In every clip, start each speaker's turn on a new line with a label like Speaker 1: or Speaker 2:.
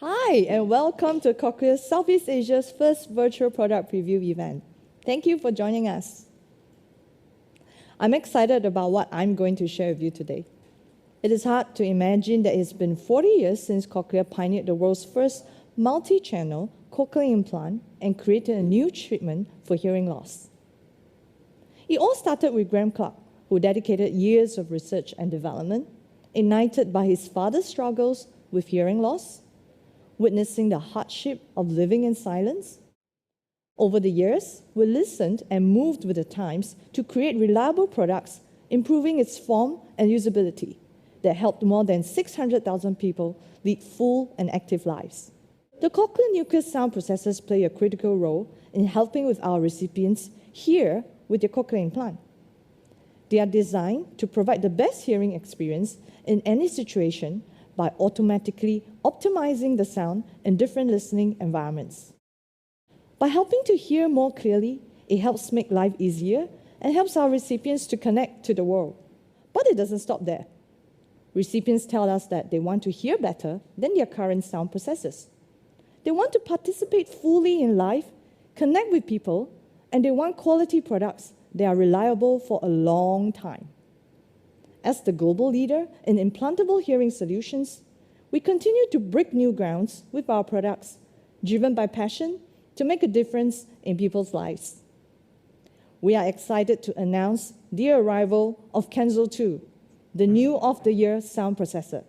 Speaker 1: Hi, and welcome to Cochlear Southeast Asia's first virtual product preview event. Thank you for joining us. I'm excited about what I'm going to share with you today. It is hard to imagine that it's been 40 years since Cochlear pioneered the world's first multi-channel cochlear implant and created a new treatment for hearing loss. It all started with Graham Clark, who dedicated years of research and development, ignited by his father's struggles with hearing loss, witnessing the hardship of living in silence. Over the years, we listened and moved with the times to create reliable products, improving its form and usability that helped more than 600,000 people lead full and active lives. The Cochlear Nucleus sound processors play a critical role in helping with our recipients hear with their cochlear implant. They are designed to provide the best hearing experience in any situation by automatically optimizing the sound in different listening environments. By helping to hear more clearly, it helps make life easier and helps our recipients to connect to the world. But it doesn't stop there. Recipients tell us that they want to hear better than their current sound processors. They want to participate fully in life, connect with people, and they want quality products that are reliable for a long time. As the global leader in implantable hearing solutions, we continue to break new grounds with our products, driven by passion to make a difference in people's lives. We are excited to announce the arrival of Kanso 2, the new of-the-year sound processor.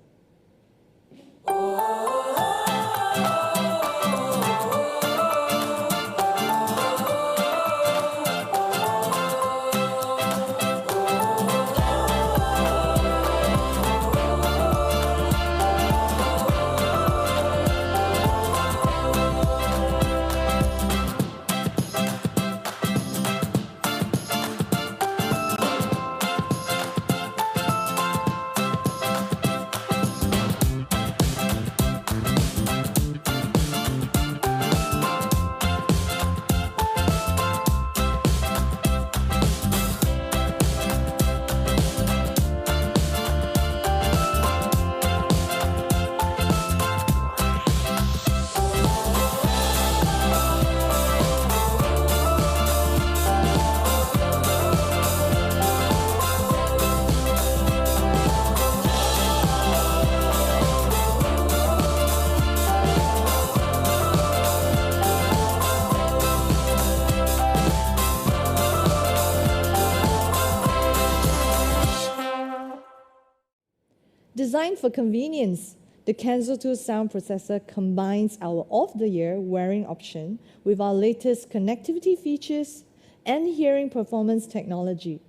Speaker 1: Designed for convenience, the Kanso 2 sound processor combines our of-the-year wearing option with our latest connectivity features and hearing performance technology,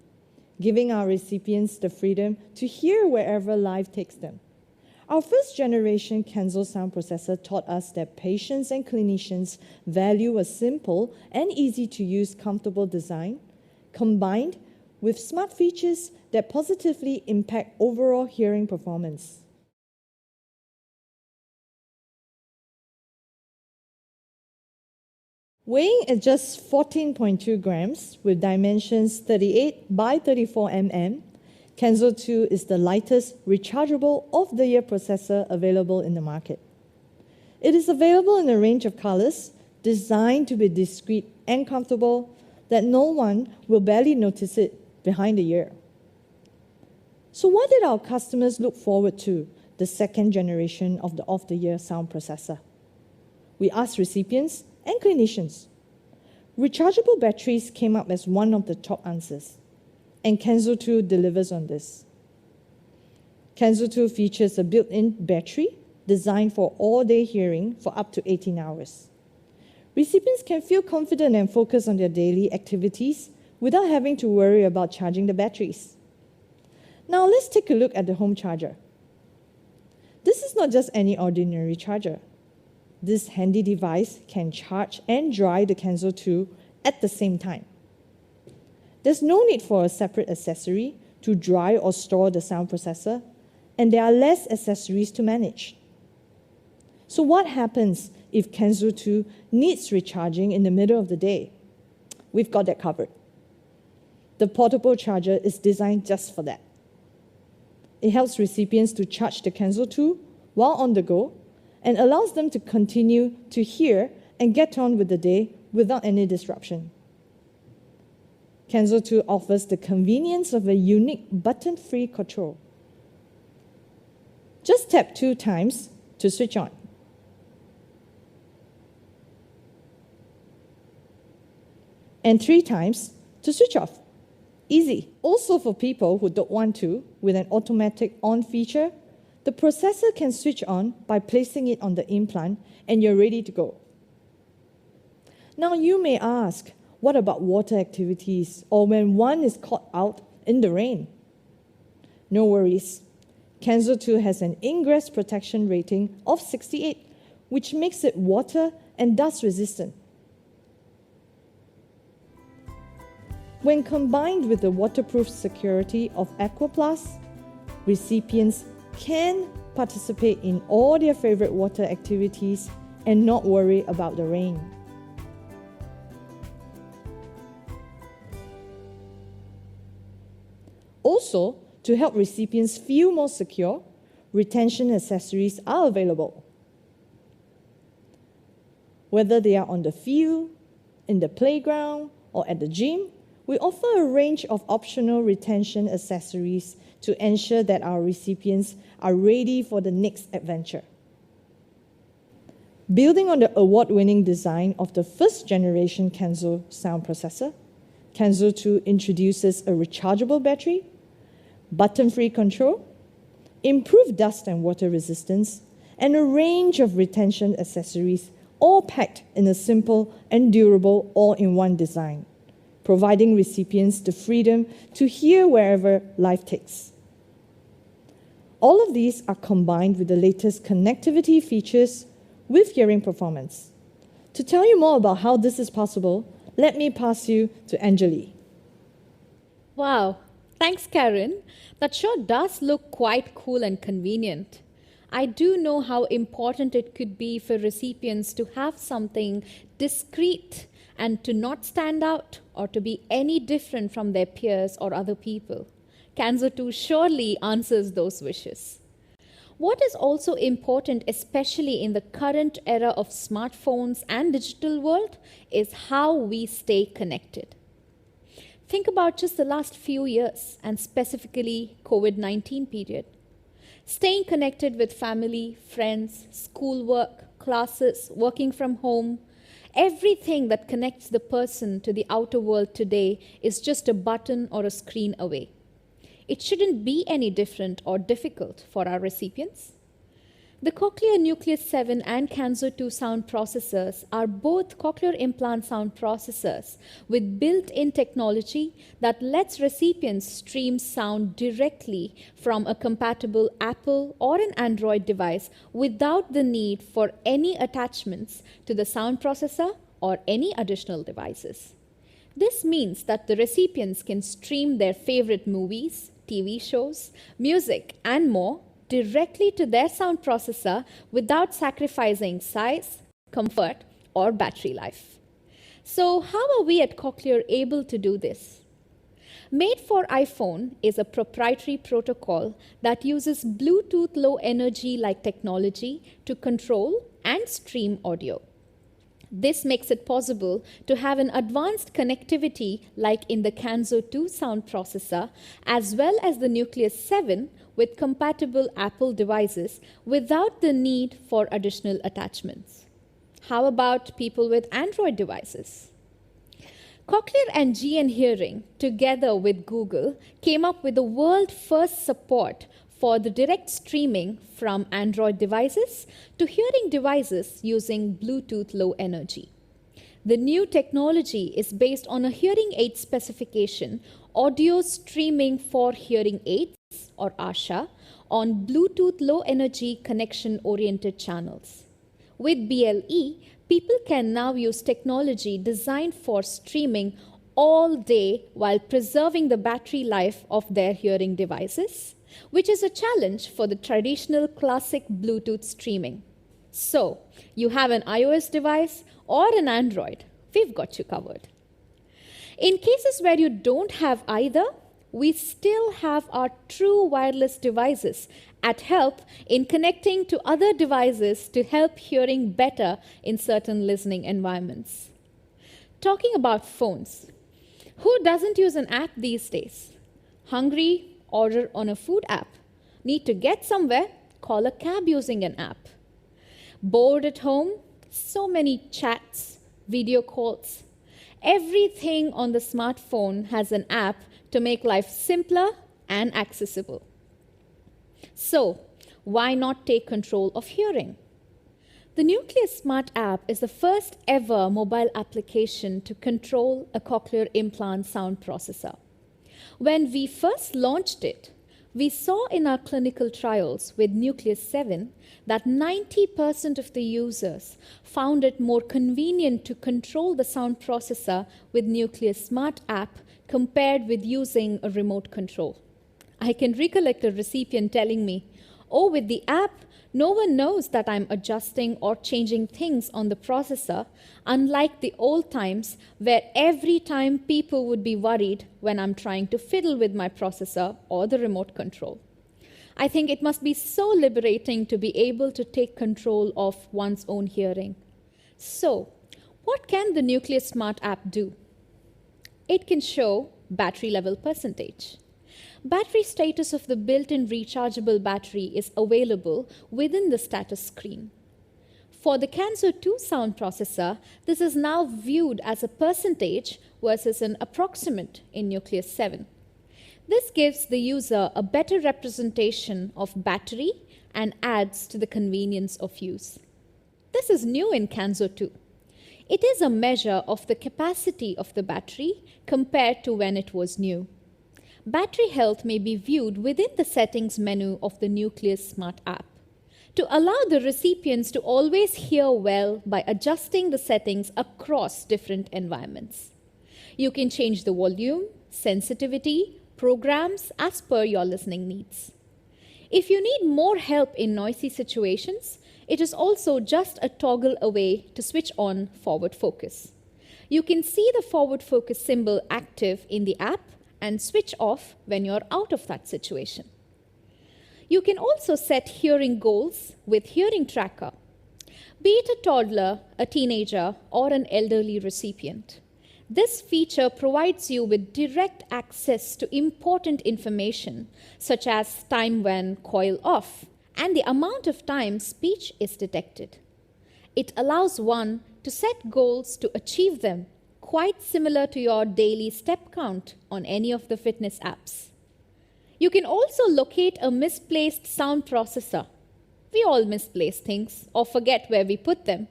Speaker 1: giving our recipients the freedom to hear wherever life takes them. Our first-generation Kanso sound processor taught us that patients and clinicians value a simple and easy-to-use comfortable design, combined with smart features that positively impact overall hearing performance. Weighing at just 14.2 grams with dimensions 38 by 34 mm, Kanso 2 is the lightest rechargeable of-the-year processor available in the market. It is available in a range of colors, designed to be discreet and comfortable, that no one will barely notice it behind the ear. So what did our customers look forward to, the second generation of the of-the-year sound processor? We asked recipients and clinicians. Rechargeable batteries came up as one of the top answers, and Kanso 2 delivers on this. Kanso 2 features a built-in battery designed for all-day hearing for up to 18 hours. Recipients can feel confident and focus on their daily activities without having to worry about charging the batteries. Now let's take a look at the home charger. This is not just any ordinary charger. This handy device can charge and dry the Kanso 2 at the same time. There's no need for a separate accessory to dry or store the sound processor, and there are less accessories to manage. So what happens if Kanso 2 needs recharging in the middle of the day? We've got that covered. The portable charger is designed just for that. It helps recipients to charge the Kanso 2 while on the go and allows them to continue to hear and get on with the day without any disruption. Kanso 2 offers the convenience of a unique button-free control. Just tap 2 times to switch on. And 3 times to switch off. Easy. Also for people who don't want to, with an automatic on feature, the processor can switch on by placing it on the implant and you're ready to go. Now you may ask, what about water activities or when one is caught out in the rain? No worries. Kanso 2 has an ingress protection rating of 68, which makes it water and dust resistant. When combined with the waterproof security of Aqua Plus, recipients can participate in all their favorite water activities and not worry about the rain. Also, to help recipients feel more secure, retention accessories are available. Whether they are on the field, in the playground, or at the gym, we offer a range of optional retention accessories to ensure that our recipients are ready for the next adventure. Building on the award-winning design of the first-generation Kanso sound processor, Kanso 2 introduces a rechargeable battery, button-free control, improved dust and water resistance, and a range of retention accessories, all packed in a simple and durable all-in-one design, providing recipients the freedom to hear wherever life takes. All of these are combined with the latest connectivity features with hearing performance. To tell you more about how this is possible, let me pass you to Anjali.
Speaker 2: Wow, thanks, Karen. That sure does look quite cool and convenient. I do know how important it could be for recipients to have something discreet and to not stand out or to be any different from their peers or other people. Kanso 2 surely answers those wishes. What is also important, especially in the current era of smartphones and digital world, is how we stay connected. Think about just the last few years, and specifically COVID-19 period. Staying connected with family, friends, schoolwork, classes, working from home, everything that connects the person to the outer world today is just a button or a screen away. It shouldn't be any different or difficult for our recipients. The Cochlear Nucleus 7 and Kanso 2 sound processors are both cochlear implant sound processors with built-in technology that lets recipients stream sound directly from a compatible Apple or an Android device without the need for any attachments to the sound processor or any additional devices. This means that the recipients can stream their favorite movies, TV shows, music, and more directly to their sound processor without sacrificing size, comfort, or battery life. So how are we at Cochlear able to do this? Made for iPhone is a proprietary protocol that uses Bluetooth Low Energy like technology to control and stream audio. This makes it possible to have an advanced connectivity like in the Kanso 2 sound processor as well as the Nucleus 7 with compatible Apple devices without the need for additional attachments. How about people with Android devices? Cochlear and GN Hearing, together with Google, came up with the world-first support for the direct streaming from Android devices to hearing devices using Bluetooth Low Energy. The new technology is based on a hearing aid specification, audio streaming for hearing aids, or ASHA, on Bluetooth Low Energy connection-oriented channels. With BLE, people can now use technology designed for streaming all day while preserving the battery life of their hearing devices, which is a challenge for the traditional classic Bluetooth streaming. So, you have an iOS device or an Android, we've got you covered. In cases where you don't have either, we still have our true wireless devices at help in connecting to other devices to help hearing better in certain listening environments. Talking about phones, who doesn't use an app these days? Hungry? Order on a food app. Need to get somewhere? Call a cab using an app. Bored at home? So many chats, video calls. Everything on the smartphone has an app to make life simpler and accessible. So, why not take control of hearing? The Nucleus Smart app is the first ever mobile application to control a cochlear implant sound processor. When we first launched it, we saw in our clinical trials with Nucleus 7 that 90% of the users found it more convenient to control the sound processor with Nucleus Smart app compared with using a remote control. I can recollect a recipient telling me, "Oh, with the app, no one knows that I'm adjusting or changing things on the processor, unlike the old times where every time people would be worried when I'm trying to fiddle with my processor or the remote control." I think it must be so liberating to be able to take control of one's own hearing. So, what can the Nucleus Smart app do? It can show battery level percentage. Battery status of the built-in rechargeable battery is available within the status screen. For the Kanso 2 sound processor, this is now viewed as a percentage versus an approximate in Nucleus 7. This gives the user a better representation of battery and adds to the convenience of use. This is new in Kanso 2. It is a measure of the capacity of the battery compared to when it was new. Battery health may be viewed within the settings menu of the Nucleus Smart app. To allow the recipients to always hear well by adjusting the settings across different environments. You can change the volume, sensitivity, programs as per your listening needs. If you need more help in noisy situations, it is also just a toggle away to switch on forward focus. You can see the forward focus symbol active in the app and switch off when you're out of that situation. You can also set hearing goals with Hearing Tracker, be it a toddler, a teenager, or an elderly recipient. This feature provides you with direct access to important information, such as time when coil off and the amount of time speech is detected. It allows one to set goals to achieve them, quite similar to your daily step count on any of the fitness apps. You can also locate a misplaced sound processor. We all misplace things or forget where we put them.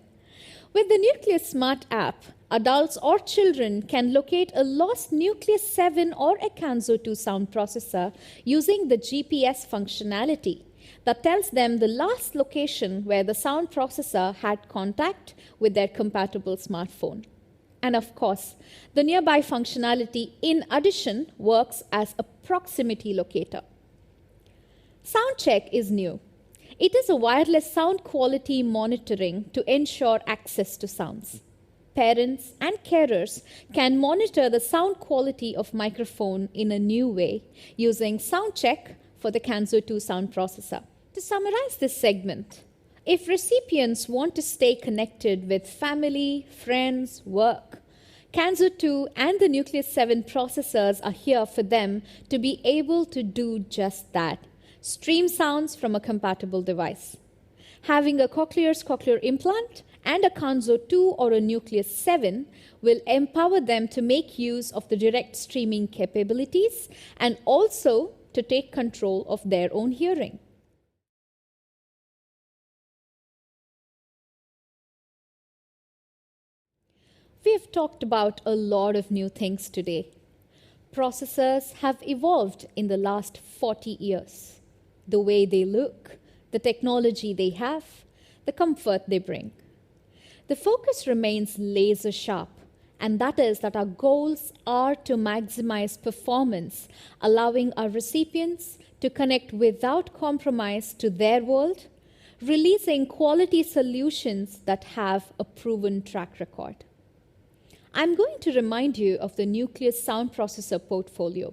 Speaker 2: With the Nucleus Smart app, adults or children can locate a lost Nucleus 7 or a Kanso 2 sound processor using the GPS functionality that tells them the last location where the sound processor had contact with their compatible smartphone. And of course, the nearby functionality in addition works as a proximity locator. SoundCheck is new. It is a wireless sound quality monitoring to ensure access to sounds. Parents and carers can monitor the sound quality of microphone in a new way using SoundCheck for the Kanso 2 sound processor. To summarize this segment, if recipients want to stay connected with family, friends, work, Kanso 2 and the Nucleus 7 processors are here for them to be able to do just that. Stream sounds from a compatible device. Having a Cochlear's cochlear implant and a Kanso 2 or a Nucleus 7 will empower them to make use of the direct streaming capabilities and also to take control of their own hearing. We have talked about a lot of new things today. Processors have evolved in the last 40 years. The way they look, the technology they have, the comfort they bring. The focus remains laser sharp, and that is that our goals are to maximize performance, allowing our recipients to connect without compromise to their world, releasing quality solutions that have a proven track record. I'm going to remind you of the Nucleus sound processor portfolio.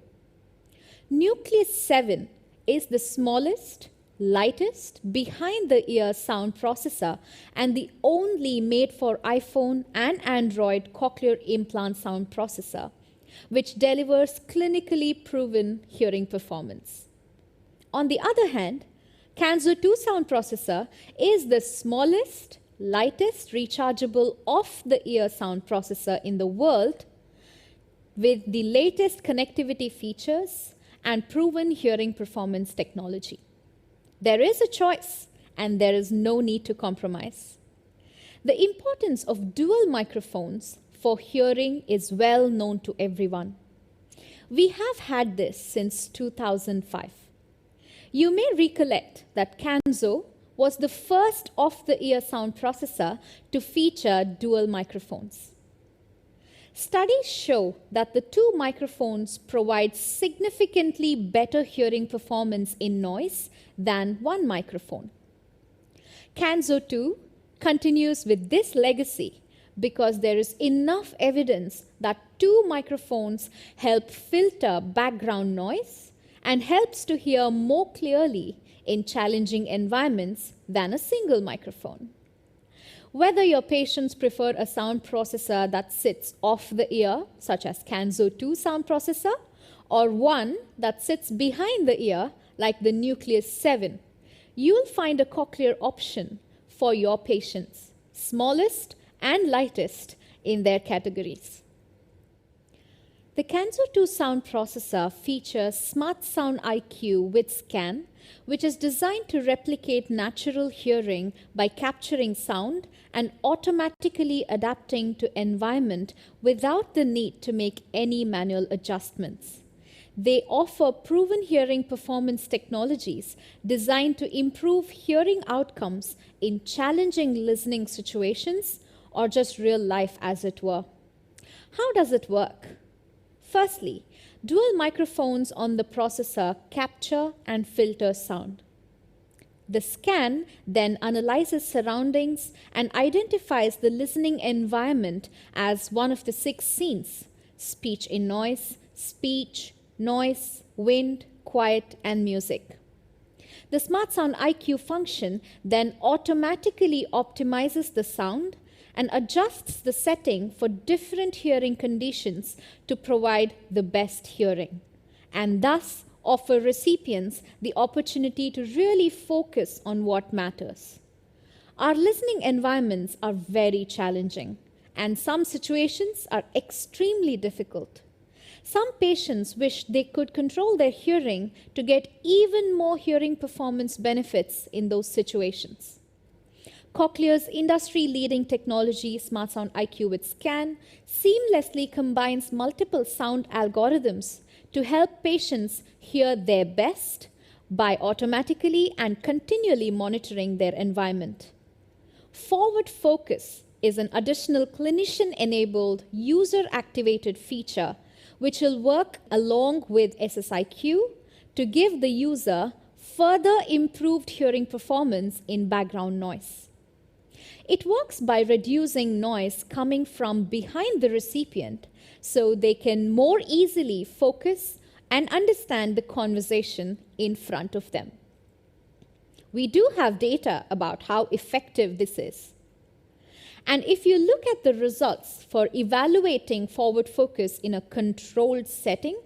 Speaker 2: Nucleus 7 is the smallest, lightest, behind-the-ear sound processor, and the only made-for iPhone and Android cochlear implant sound processor, which delivers clinically proven hearing performance. On the other hand, Kanso 2 sound processor is the smallest, lightest rechargeable off-the-ear sound processor in the world with the latest connectivity features and proven hearing performance technology. There is a choice and there is no need to compromise. The importance of dual microphones for hearing is well known to everyone. We have had this since 2005. You may recollect that Kanso was the first off-the-ear sound processor to feature dual microphones. Studies show that the two microphones provide significantly better hearing performance in noise than one microphone. Kanso 2 continues with this legacy because there is enough evidence that two microphones help filter background noise and helps to hear more clearly in challenging environments than a single microphone. Whether your patients prefer a sound processor that sits off the ear, such as Kanso 2 sound processor, or one that sits behind the ear, like the Nucleus 7, you'll find a Cochlear option for your patients, smallest and lightest in their categories. The Kanso 2 sound processor features Smart Sound IQ with Scan, which is designed to replicate natural hearing by capturing sound and automatically adapting to environment without the need to make any manual adjustments. They offer proven hearing performance technologies designed to improve hearing outcomes in challenging listening situations or just real life, as it were. How does it work? Firstly, dual microphones on the processor capture and filter sound. The scan then analyzes surroundings and identifies the listening environment as one of the 6 scenes: speech in noise, speech, noise, wind, quiet, and music. The Smart Sound IQ function then automatically optimizes the sound and adjusts the setting for different hearing conditions to provide the best hearing, and thus offer recipients the opportunity to really focus on what matters. Our listening environments are very challenging, and some situations are extremely difficult. Some patients wish they could control their hearing to get even more hearing performance benefits in those situations. Cochlear's industry-leading technology, Smart Sound IQ with Scan, seamlessly combines multiple sound algorithms to help patients hear their best by automatically and continually monitoring their environment. Forward Focus is an additional clinician-enabled, user-activated feature which will work along with SSIQ to give the user further improved hearing performance in background noise. It works by reducing noise coming from behind the recipient so they can more easily focus and understand the conversation in front of them. We do have data about how effective this is. And if you look at the results for evaluating forward focus in a controlled setting,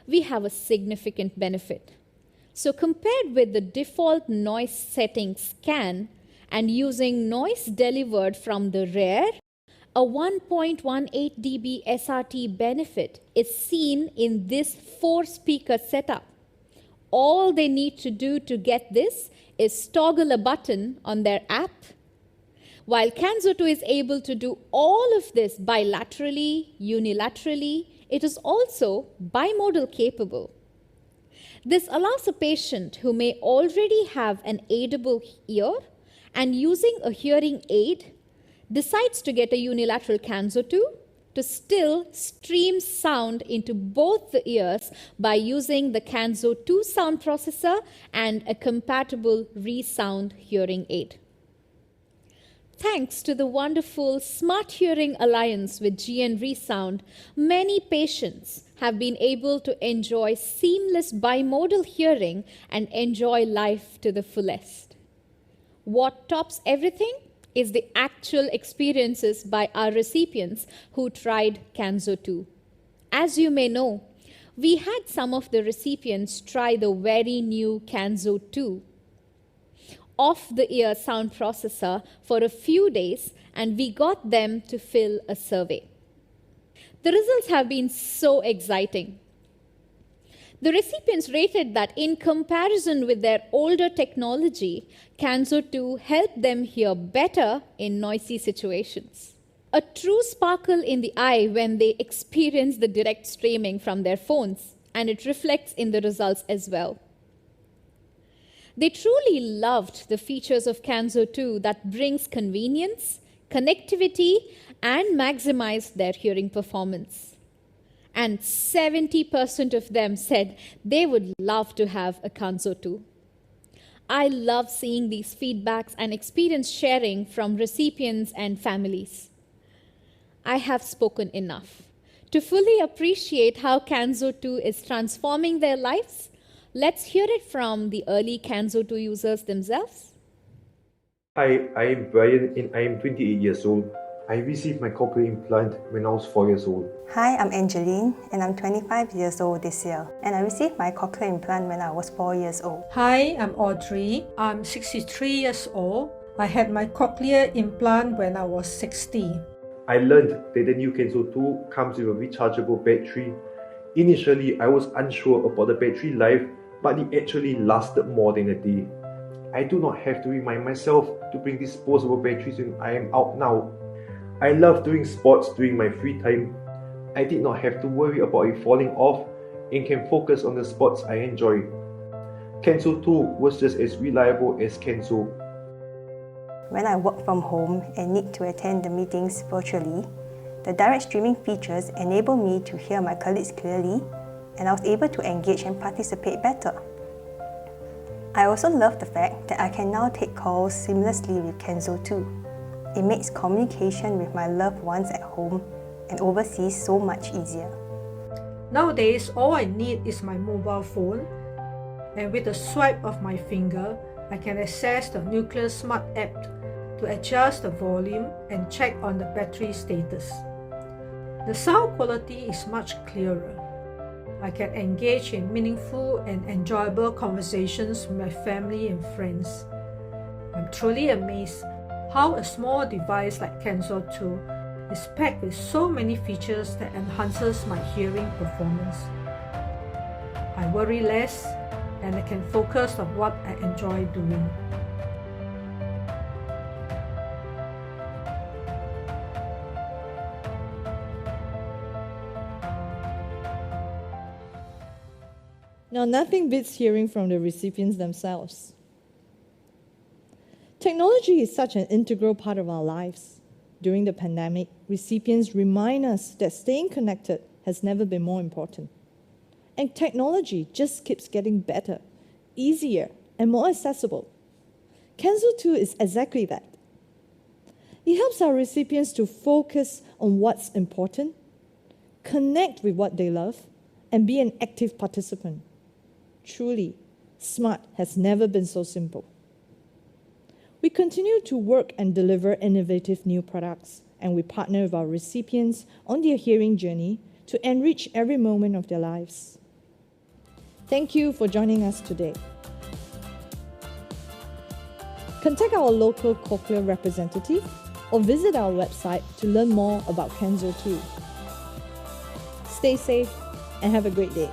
Speaker 2: we have a significant benefit. So compared with the default noise setting Scan and using noise delivered from the rear, a 1.18 dB SRT benefit is seen in this 4-speaker setup. All they need to do to get this is toggle a button on their app. While Kanso 2 is able to do all of this bilaterally, unilaterally, it is also bimodal capable. This allows a patient who may already have an aidable ear and using a hearing aid decides to get a unilateral Kanso 2 to still stream sound into both the ears by using the Kanso 2 sound processor and a compatible ReSound hearing aid. Thanks to the wonderful Smart Hearing Alliance with GN Resound, many patients have been able to enjoy seamless bimodal hearing and enjoy life to the fullest. What tops everything is the actual experiences by our recipients who tried Kanso 2. As you may know, we had some of the recipients try the very new Kanso 2 off-the-ear sound processor for a few days, and we got them to fill a survey. The results have been so exciting. The recipients rated that in comparison with their older technology, Kanso 2 helped them hear better in noisy situations. A true sparkle in the eye when they experience the direct streaming from their phones, and it reflects in the results as well. They truly loved the features of Kanso 2 that brings convenience, connectivity, and maximize their hearing performance. And 70% of them said they would love to have a Kanso 2. I love seeing these feedbacks and experience sharing from recipients and families. I have spoken enough. To fully appreciate how Kanso 2 is transforming their lives, let's hear it from the early Kanso 2 users themselves.
Speaker 3: Hi, I am Brian and I am 28 years old. I received my cochlear implant when I was 4 years old.
Speaker 4: Hi, I'm Angeline and I'm 25 years old this year, and I received my cochlear implant when I was 4 years old.
Speaker 5: Hi, I'm Audrey. I'm 63 years old. I had my cochlear implant when I was 60.
Speaker 3: I learned that the new Kanso 2 comes with a rechargeable battery. Initially, I was unsure about the battery life, but it actually lasted more than a day. I do not have to remind myself to bring disposable batteries when I am out now. I love doing sports during my free time. I did not have to worry about it falling off and can focus on the sports I enjoy. Kanso 2 was just as reliable as Kanso.
Speaker 4: When I work from home and need to attend the meetings virtually, the direct streaming features enable me to hear my colleagues clearly, and I was able to engage and participate better. I also love the fact that I can now take calls seamlessly with Kanso 2. It makes communication with my loved ones at home and overseas so much easier.
Speaker 5: Nowadays, all I need is my mobile phone, and with a swipe of my finger, I can access the Nucleus Smart app to adjust the volume and check on the battery status. The sound quality is much clearer. I can engage in meaningful and enjoyable conversations with my family and friends. I'm truly amazed how a small device like Kanso 2 is packed with so many features that enhances my hearing performance. I worry less and I can focus on what I enjoy doing.
Speaker 1: Now, nothing beats hearing from the recipients themselves. Technology is such an integral part of our lives. During the pandemic, recipients remind us that staying connected has never been more important. And technology just keeps getting better, easier, and more accessible. Kanso 2 is exactly that. It helps our recipients to focus on what's important, connect with what they love, and be an active participant. Truly, smart has never been so simple. We continue to work and deliver innovative new products, and we partner with our recipients on their hearing journey to enrich every moment of their lives. Thank you for joining us today. Contact our local Cochlear representative or visit our website to learn more about Kanso 2. Stay safe and have a great day.